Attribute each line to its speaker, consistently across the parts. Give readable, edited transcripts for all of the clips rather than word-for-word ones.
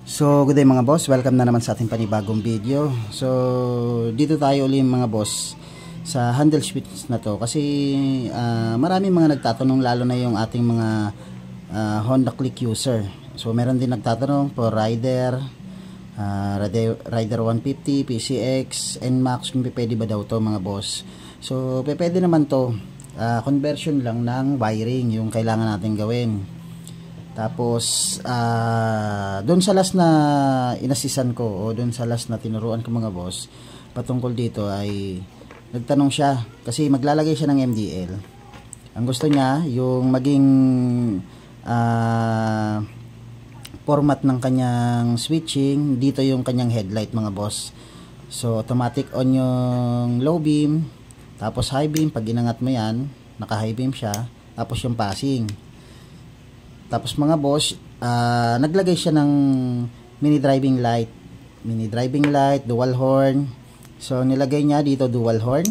Speaker 1: So, good day mga boss. Welcome na naman sa ating panibagong video. So, dito tayo ulit mga boss sa handle switch na to. Kasi maraming mga nagtatanong, lalo na yung ating mga Honda Click user. So, meron din nagtatanong for Rider, Rider 150, PCX, NMAX, kung pwede ba daw to mga boss. So, pwede naman to. Conversion lang ng wiring yung kailangan natin gawin. Tapos doon sa last na inasisan ko o doon sa last na tinuruan ko mga boss patungkol dito ay nagtanong siya kasi maglalagay siya ng MDL. Ang gusto niya yung maging format ng kanyang switching, dito yung kanyang headlight mga boss. So automatic on yung low beam, tapos high beam pag inangat mo yan, naka high beam siya, tapos yung passing. Tapos mga boss, naglagay siya ng mini driving light, dual horn. So nilagay niya dito dual horn.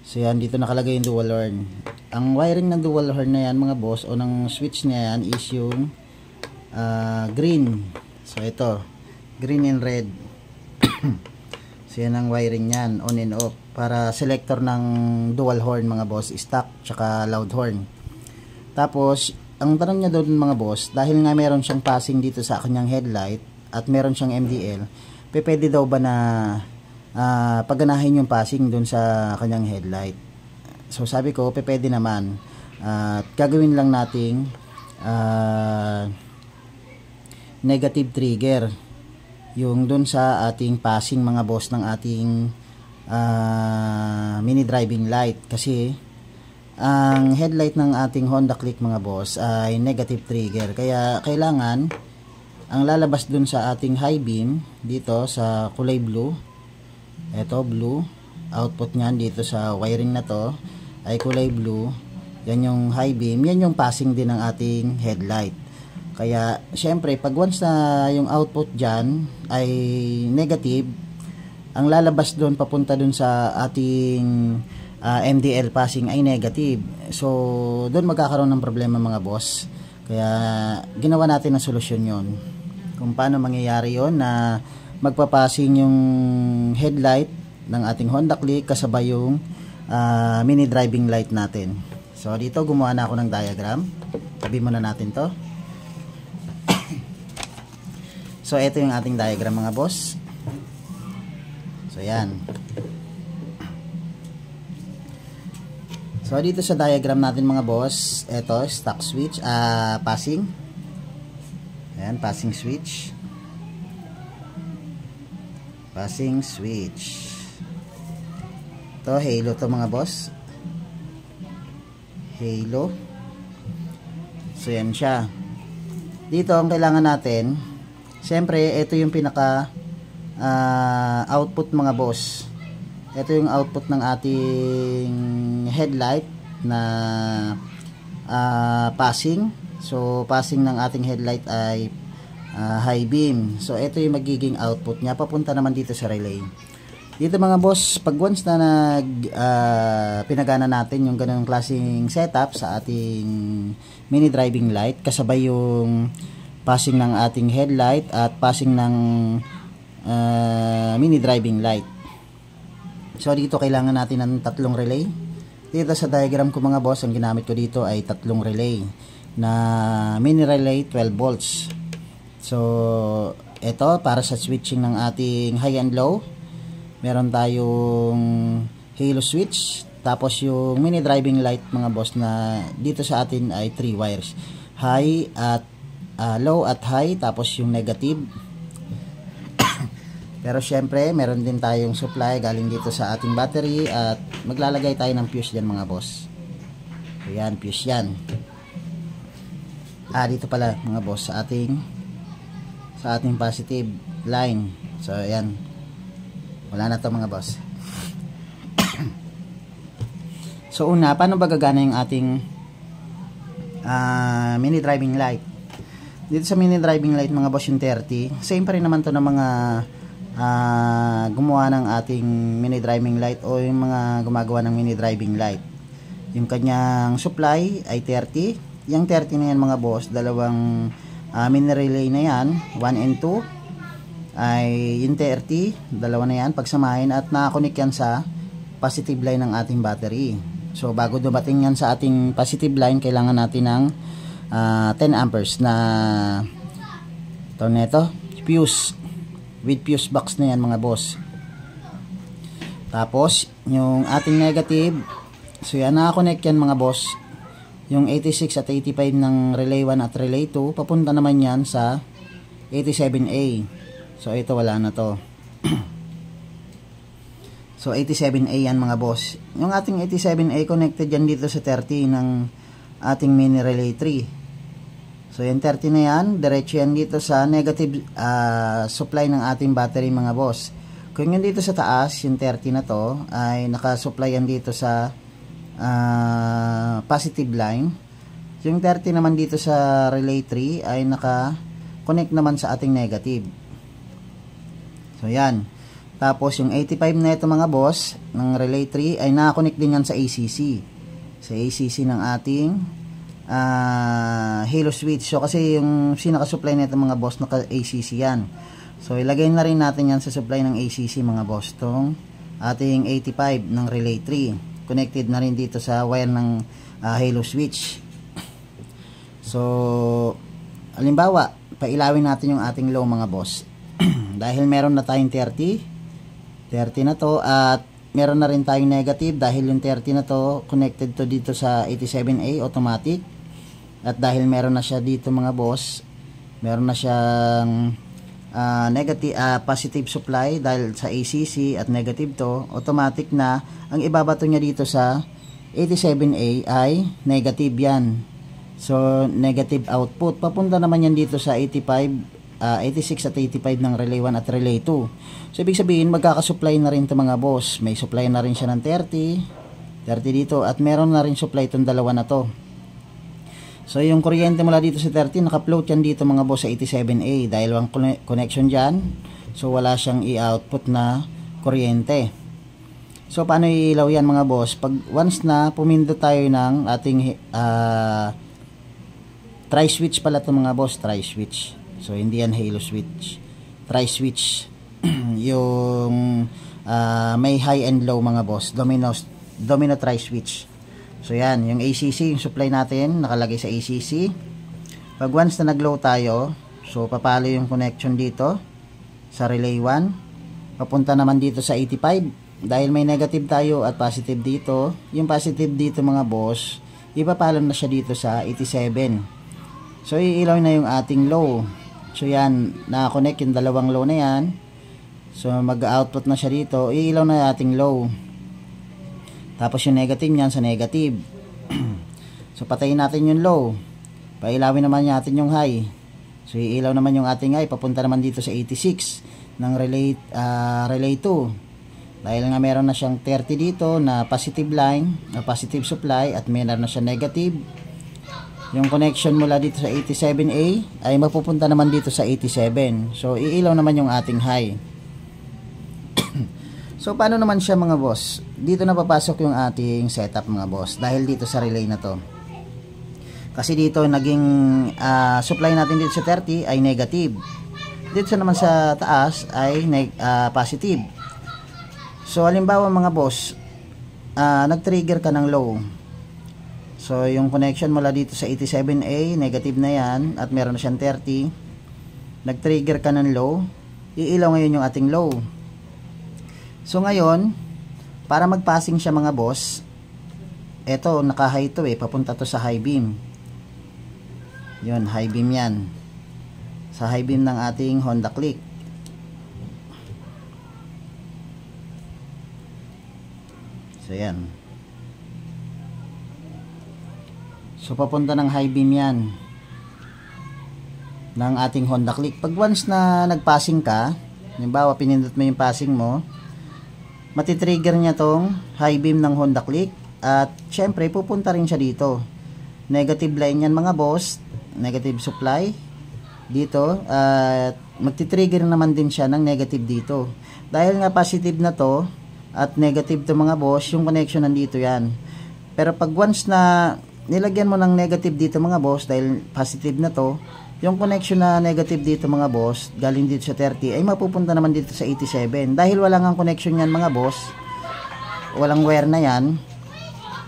Speaker 1: So yan, dito nakalagay yung dual horn. Ang wiring ng dual horn na yan mga boss, o ng switch na yan is yung green. So ito, green and red. So yan ang wiring yan, on and off. Para selector ng dual horn mga boss, stock tsaka loud horn. Tapos ang tanong niya doon mga boss, dahil nga meron siyang passing dito sa kanyang headlight at meron siyang MDL, pwede daw ba na pagganahin yung passing doon sa kanyang headlight? So sabi ko, pwede naman. At gagawin lang nating negative trigger yung doon sa ating passing mga boss ng ating mini driving light, kasi ang headlight ng ating Honda Click mga boss ay negative trigger, kaya kailangan ang lalabas dun sa ating high beam dito sa kulay blue, eto blue, output nyan dito sa wiring na to ay kulay blue, yan yung high beam, yan yung passing din ng ating headlight. Kaya syempre pag once na yung output dyan ay negative, ang lalabas dun papunta dun sa ating MDL passing ay negative. So doon magkakaroon ng problema mga boss. Kaya ginawa natin ang solusyon yon, kung paano mangyayari yon na magpapassing yung headlight ng ating Honda Click kasabay yung mini driving light natin. So dito gumawa na ako ng diagram. Tabi muna natin to. So ito yung ating diagram mga boss. So yan. So dito sa diagram natin mga boss, ito stock switch, passing. Ayan, passing switch. Passing switch. Ito halo to mga boss. Halo. So yan siya. Dito ang kailangan natin, siyempre ito yung pinaka output mga boss. Ito yung output ng ating headlight na passing. So passing ng ating headlight ay high beam. So ito yung magiging output niya, papunta naman dito sa relay. Dito mga boss, pag once na pinagana natin yung ganung klaseng setup sa ating mini driving light, kasabay yung passing ng ating headlight at passing ng mini driving light. So dito kailangan natin ng tatlong relay. Dito sa diagram ko mga boss, ang ginamit ko dito ay tatlong relay na mini relay 12 volts. So ito para sa switching ng ating high and low. Meron tayong halo switch, tapos yung mini driving light mga boss na dito sa atin ay 3 wires. High at low at high, tapos yung negative. Pero syempre, meron din tayong supply galing dito sa ating battery at maglalagay tayo ng fuse dyan mga boss. Ayan, fuse yan. Dito pala mga boss sa ating positive line. So, ayan. Wala na to mga boss. So, una, paano ba gagana yung ating mini driving light? Dito sa mini driving light mga boss yung 30. Same pa rin naman to ng mga gumawa ng ating mini driving light o yung mga gumagawa ng mini driving light. Yung kanyang supply ay 30. Yung 30 na yan mga boss, dalawang mini relay na yan, 1 and 2 ay yung 30, dalawa na yan pagsamahin at nakakonect yan sa positive line ng ating battery. So bago dumating yan sa ating positive line, kailangan natin ng 10 amperes na neto fuse, with fuse box na yan mga boss. Tapos yung ating negative, so yan nakakonect yan mga boss, yung 86 at 85 ng relay 1 at relay 2 papunta naman yan sa 87A. So ito wala na to. So 87A yan mga boss. Yung ating 87A connected yan dito sa 30 ng ating mini relay 3. So yung 30 na yan, diretso yan dito sa negative supply ng ating battery mga boss. Kung yun dito sa taas, yung 30 na to ay nakasupply yan dito sa positive line. Yung 30 naman dito sa relay 3 ay naka-connect naman sa ating negative. So yan. Tapos yung 85 na ito mga boss ng relay 3 ay naka-connect din yan sa ACC. Sa ACC ng ating halo switch. So kasi yung sinaka-supply nito mga boss naka-ACC yan. So ilagay na rin natin yan sa supply ng ACC mga boss, tong ating 85 ng relay 3. Connected na rin dito sa wire ng halo switch. So halimbawa, pailawin natin yung ating low mga boss. Dahil meron na tayong 30 na to at meron na rin tayong negative dahil yung 30 na to connected to dito sa 87A automatic. At dahil meron na siya dito mga boss, meron na siyang positive supply dahil sa ACC at negative to, automatic na ang ibabato niya dito sa 87A ay negative yan. So negative output, papunta naman yan dito sa 86 at 85 ng relay 1 at relay 2. So ibig sabihin magkakasupply na rin ito mga boss. May supply na rin siya ng 30 dito at meron na rin supply itong dalawa na to. So yung kuryente mula dito sa 30 naka-float yan dito mga boss sa 87A dahil walang connection dyan. So wala siyang i-output na kuryente. So paano iilaw yan mga boss? Pag once na pumindot tayo ng ating tri-switch pala ito mga boss, tri-switch. So hindi yan halo switch, tri-switch. Yung may high and low mga boss, domino tri-switch. So yan, yung ACC, yung supply natin nakalagay sa ACC. Pag once na nag-low tayo, so papalo yung connection dito sa relay 1, papunta naman dito sa 85. Dahil may negative tayo at positive dito, yung positive dito mga boss, ipapalo na siya dito sa 87. So iilaw na yung ating low. So yan, naka-connect yung dalawang low na yan. So mag-output na siya dito, iilaw na yung ating low. Tapos yung negative niyan sa negative. So patayin natin yung low. Pailawin naman natin yung high. So iilaw naman yung ating high, papunta naman dito sa 86 ng relay 2. Dahil nga meron na siyang 30 dito na positive line, na positive supply at meron na siya negative. Yung connection mula dito sa 87A ay mapupunta naman dito sa 87. So iilaw naman yung ating high. So paano naman siya mga boss? Dito na papasok yung ating setup mga boss dahil dito sa relay na to. Kasi dito naging supply natin dito sa 30 ay negative. Dito naman sa taas ay positive. So halimbawa mga boss, nag-trigger ka ng low. So yung connection mula dito sa 87A, negative na yan at meron na siyang 30. Nag-trigger ka ng low, iilaw ngayon yung ating low. So ngayon, para mag-passing siya mga boss, eto naka-high to papunta to sa high beam. Yun, high beam yan. Sa high beam ng ating Honda Click. So yan. So papunta ng high beam yan ng ating Honda Click. Pag once na nag-passing ka, halimbawa pinindot mo yung passing mo, matitrigger niya tong high beam ng Honda Click at syempre pupunta rin siya dito. Negative line yan mga boss, negative supply dito at magtitrigger naman din siya ng negative dito. Dahil nga positive na to at negative to mga boss, yung connection nandito yan. Pero pag once na nilagyan mo ng negative dito mga boss dahil positive na to, yung connection na negative dito mga boss, galing dito sa 30 ay mapupunta naman dito sa 87. Dahil wala ngang connection yan mga boss, walang wire na yan.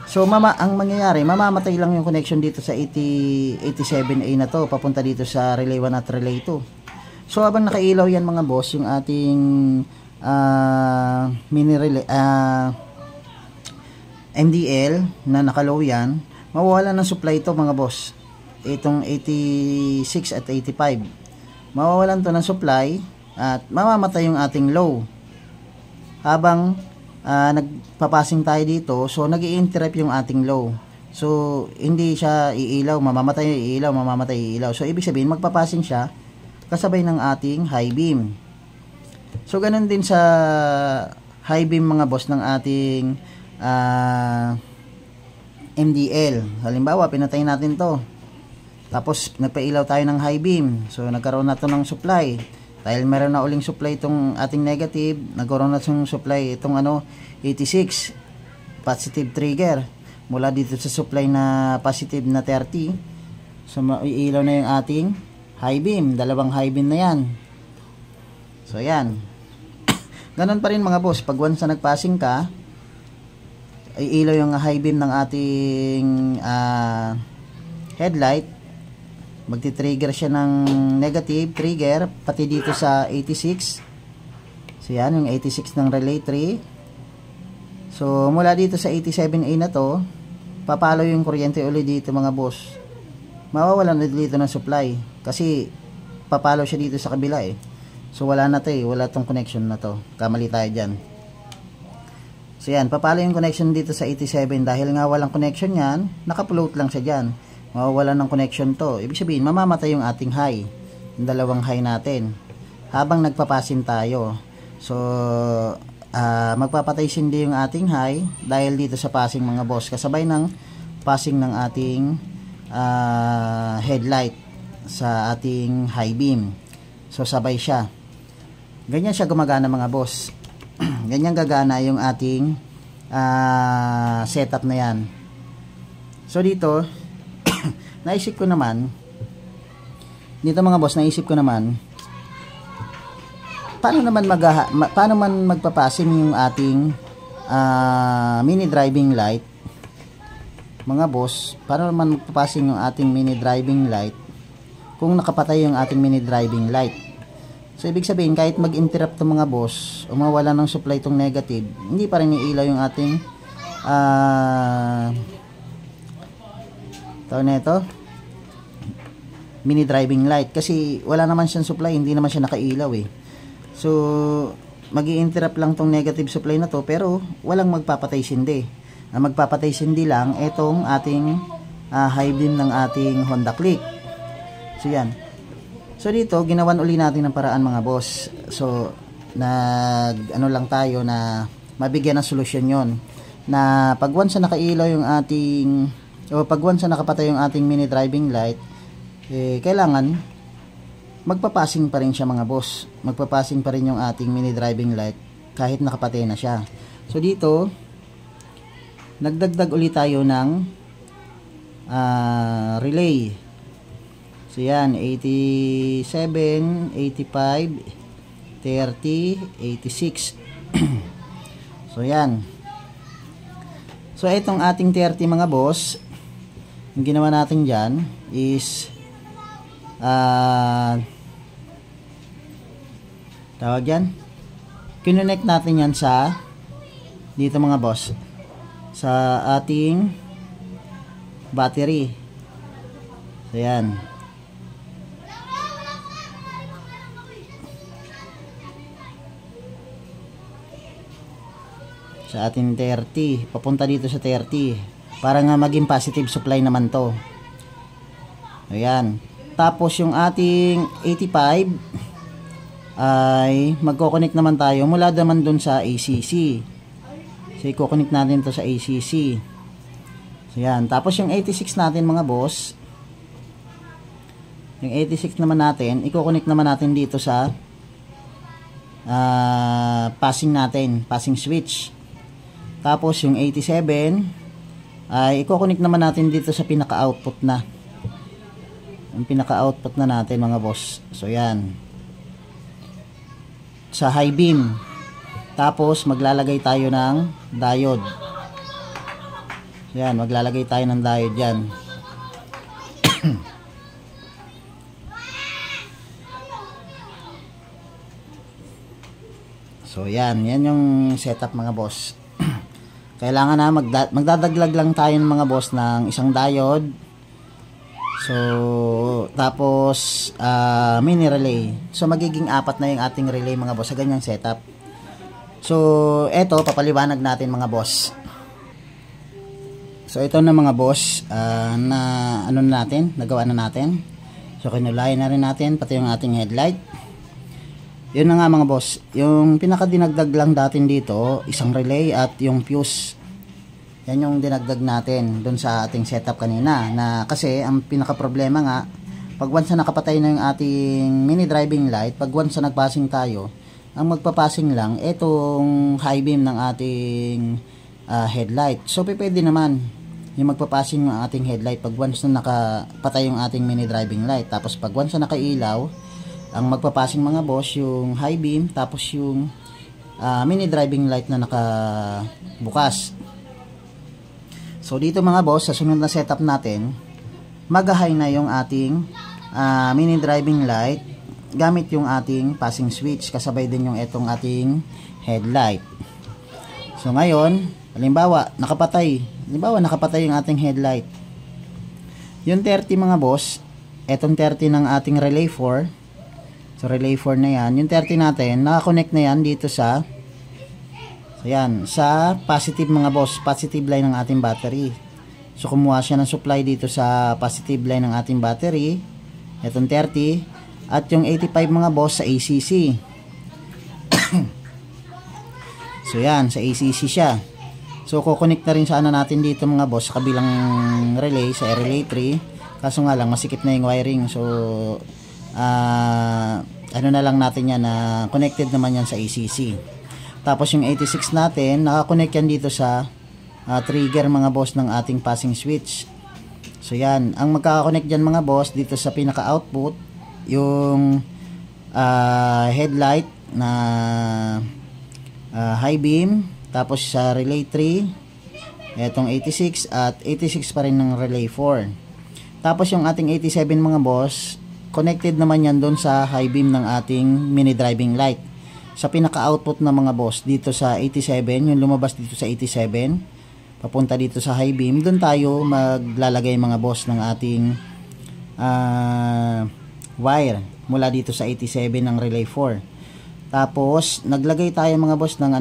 Speaker 1: So ang mangyayari, mamamatay lang yung connection dito sa 87A na to, papunta dito sa relay 1 at relay 2. So habang nakailaw yan mga boss, yung ating mini relay MDL na nakalow yan, mawawala ng supply ito mga boss. Itong 86 at 85, mawawalan to ng supply at mamamatay yung ating low. Habang nagpapasing tayo dito, so nag-i-interrupt yung ating low. So hindi siya iilaw, mamamatay iilaw, mamamatay iilaw. So ibig sabihin magpapasing siya kasabay ng ating high beam. So ganun din sa high beam mga boss ng ating MDL. Halimbawa pinatay natin to, tapos nagpailaw tayo ng high beam, so nagkaroon na to ng supply. Dahil meron na uling supply itong ating negative, nagkaroon na itong supply itong 86 positive trigger mula dito sa supply na positive na 30. So maiilaw na yung ating high beam, dalawang high beam na yan. So yan. Ganon pa rin mga boss, pag once na nagpassing ka, iilaw yung high beam ng ating headlight, magti-trigger siya ng negative trigger pati dito sa 86. So yan yung 86 ng relay 3. So mula dito sa 87A na to, papalo yung kuryente ulit dito mga boss. Mawawalan na dito ng supply kasi papalo siya dito sa kabila eh. So wala na to eh, wala tong connection na to, kamali tayo dyan. So yan, papalo yung connection dito sa 87 dahil nga walang connection yan, naka-float lang siya dyan. Mawawalan ng connection to. Ibig sabihin, mamamatay yung ating high. Yung dalawang high natin. Habang nagpapasin tayo. So, magpapatay sindi yung ating high dahil dito sa passing mga boss. Kasabay ng passing ng ating headlight sa ating high beam. So, sabay siya. Ganyan siya gumagana mga boss. Ganyan gagana yung ating setup na yan. So, dito, naisip ko naman dito mga boss, naisip ko naman paano man magpapasim yung ating mini driving light mga boss. Paano naman magpapasim yung ating mini driving light kung nakapatay yung ating mini driving light? So ibig sabihin kahit mag-interrupt to mga boss o mawala ng supply tong negative, hindi pa rin iilaw yung ating tawag na ito mini driving light kasi wala naman siyang supply, hindi naman siya nakailaw eh. So magi-interrupt lang tong negative supply na to pero walang magpapatay sindi. Ang magpapatay sindi lang itong ating high beam ng ating Honda Click. So yan. So dito ginawan uli natin ng paraan mga boss. So lang tayo na mabigyan ng solusyon yon na pag once na nakailaw yung ating pag once na nakapatay yung ating mini driving light, kailangan magpapasing pa rin siya mga boss. Magpapasing pa rin yung ating mini driving light kahit nakapatay na siya. So dito nagdagdag ulit tayo ng relay. So yan, 87, 85, 30, 86. So yan. So itong ating 30 mga boss, yung ginawa natin dyan is tawag yan, kinonect natin yan sa dito mga boss sa ating battery. So yan, sa ating 30 papunta dito sa 30 para nga maging positive supply naman to. Ayan. Tapos yung ating 85 ay magko-connect naman tayo mula naman dun sa ACC. So i-connect natin to sa ACC. So yan. Tapos yung 86 natin mga boss, yung 86 naman natin, i-connect naman natin dito sa passing natin, passing switch. Tapos yung 87 ay i-connect naman natin dito sa pinaka-output na. ang pinaka-output na natin mga boss. So yan, sa high beam. Tapos maglalagay tayo ng diode. Yan, maglalagay tayo ng diode yan. So yan yung setup mga boss. Kailangan na magdadaglag lang tayo ng mga boss ng isang diode. So tapos mini relay. So magiging 4 na yung ating relay mga boss sa ganyang setup. So eto papaliwanag natin mga boss. So ito na mga boss, na ano na natin, nagawa na natin. So kinulayan na rin natin pati yung ating headlight. Yun na nga mga boss, yung pinakadinagdag lang natin dito, isang relay at yung fuse. Yan yung dinagdag natin dun sa ating setup kanina, na kasi ang pinaka problema nga, pag once na nakapatay na yung ating mini driving light, pag once na nagpassing tayo, ang magpapassing lang itong high beam ng ating headlight. So pwede naman yung magpapassing ng ating headlight pag once na nakapatay yung ating mini driving light. Tapos pag once na nakailaw, ang magpapassing mga boss yung high beam, tapos yung mini driving light na nakabukas. So dito mga boss, sa sunod na setup natin, mag-high na yung ating mini driving light gamit yung ating passing switch, kasabay din yung etong ating headlight. So ngayon, halimbawa nakapatay yung ating headlight. Yung 30 mga boss, etong 30 ng ating relay 4. So relay 4 na yan. Yung 30 natin, nakakonect na yan dito sa sa positive mga boss, positive line ng ating battery. So kumuha siya ng supply dito sa positive line ng ating battery. Etong 30 at yung 85 mga boss sa ACC. So yan, sa ACC siya. So kukonect na rin sana natin dito mga boss sa kabilang relay, sa relay 3. Kaso nga lang masikip na yung wiring. So ano na lang natin yan, na connected naman yan sa ACC. Tapos yung 86 natin, nakakonect yan dito sa trigger mga boss ng ating passing switch. So yan, ang magkakakonect dyan mga boss dito sa pinaka output, yung headlight na high beam, tapos sa relay 3 etong 86 at 86 pa rin ng relay 4. Tapos yung ating 87 mga boss, connected naman yan doon sa high beam ng ating mini driving light. Sa pinaka-output na mga boss, dito sa 87, yung lumabas dito sa 87, papunta dito sa high beam, doon tayo maglalagay mga boss ng ating wire mula dito sa 87 ng relay 4. Tapos, naglagay tayo mga boss ng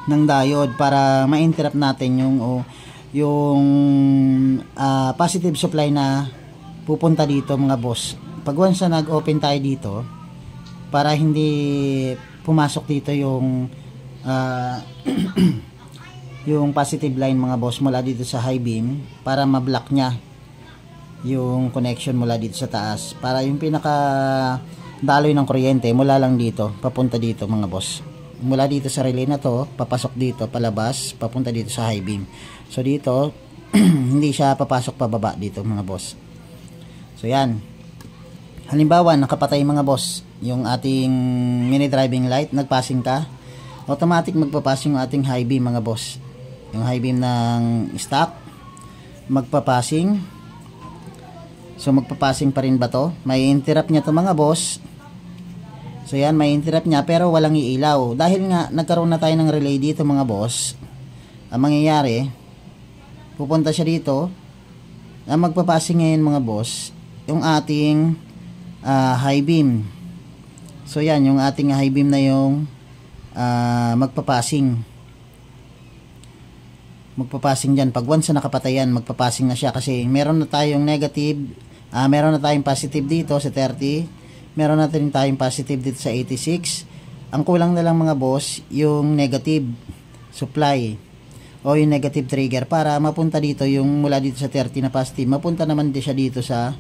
Speaker 1: ng diode para ma-interrupt natin yung positive supply na pupunta dito mga boss. Pag once na nag-open tayo dito, para hindi pumasok dito yung yung positive line mga boss mula dito sa high beam, para ma-block niya yung connection mula dito sa taas, para yung pinaka daloy ng kuryente mula lang dito papunta dito mga boss, mula dito sa relay na to papasok dito palabas papunta dito sa high beam. So dito hindi siya papasok pababa dito mga boss. So yan, halimbawa nakapatay mga boss yung ating mini driving light, nagpassing ka, automatic magpapassing yung ating high beam mga boss. Yung high beam ng stock magpapassing. So magpapassing pa rin ba to? May interrupt niya to mga boss. So yan, may interrupt niya pero walang iilaw. Dahil nga nagkaroon na tayo ng relay dito mga boss, ang mangyayari, pupunta siya dito, ang magpapassing ngayon mga boss, yung ating high beam. So yan, yung ating high beam na yung magpapassing dyan. Pag once na nakapatay yan, magpapassing na siya kasi meron na tayong negative, meron na tayong positive dito sa 30, meron na tayong positive dito sa 86. Ang kulang na lang mga boss, yung negative supply o yung negative trigger para mapunta dito yung mula dito sa 30 na positive, mapunta naman din siya dito sa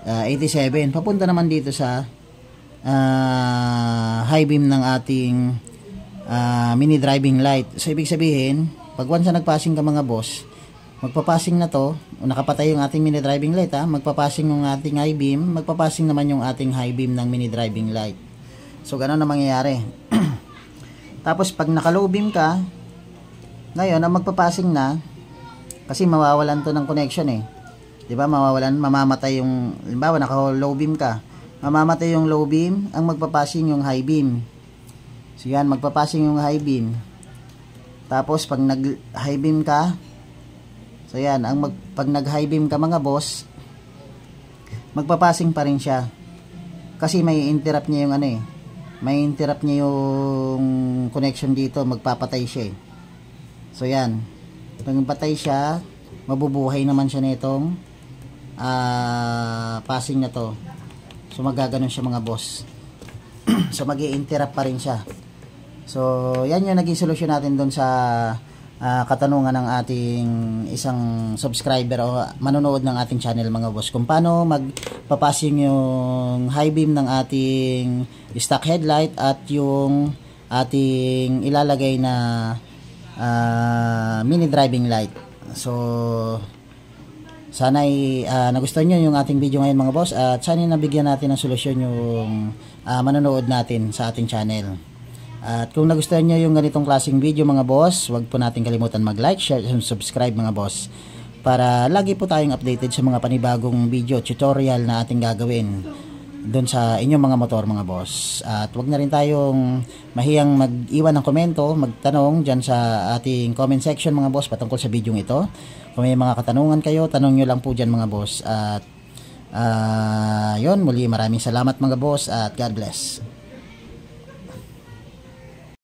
Speaker 1: 87, papunta naman dito sa high beam ng ating mini driving light. So ibig sabihin, pag once na nagpassing ka mga boss, magpapasing na to, nakapatay yung ating mini driving light ha, magpapasing yung ating high beam, magpapasing naman yung ating high beam ng mini driving light. So ganun na mangyayari. Tapos pag naka low beam ka, ngayon ang magpapasing na, kasi mawawalan to ng connection eh. 'Di ba? Mawawalan, mamamatay yung, halimbawa naka low beam ka, mamamatay yung low beam, ang magpapasing yung high beam. So yan, magpapasing yung high beam. Tapos pag nag high beam ka, so yan, pag nag-high beam ka mga boss, magpapasing pa rin siya. Kasi may interrupt niya yung ano eh. May interrupt niya yung connection dito, magpapatay siya eh. So yan. Pag patay siya, mabubuhay naman siya nitong passing na to. So magaganon siya mga boss. So magi-interrupt pa rin siya. So yan yung naging solusyon natin doon sa katanungan ng ating isang subscriber o manonood ng ating channel mga boss, kung paano magpapasing yung high beam ng ating stock headlight at yung ating ilalagay na mini driving light. So sana nagustuhan nyo yung ating video ngayon mga boss, at sana nabigyan natin ng solusyon yung manonood natin sa ating channel. At kung nagustuhan nyo yung ganitong klaseng video mga boss, wag po natin kalimutan mag-like, share, and subscribe mga boss, para lagi po tayong updated sa mga panibagong video tutorial na ating gagawin doon sa inyong mga motor mga boss. At wag na rin tayong mahiyang mag-iwan ng komento, magtanong dyan sa ating comment section mga boss patungkol sa video ito. Kung may mga katanungan kayo, tanong nyo lang po dyan mga boss. At yun, muli maraming salamat mga boss, at God bless.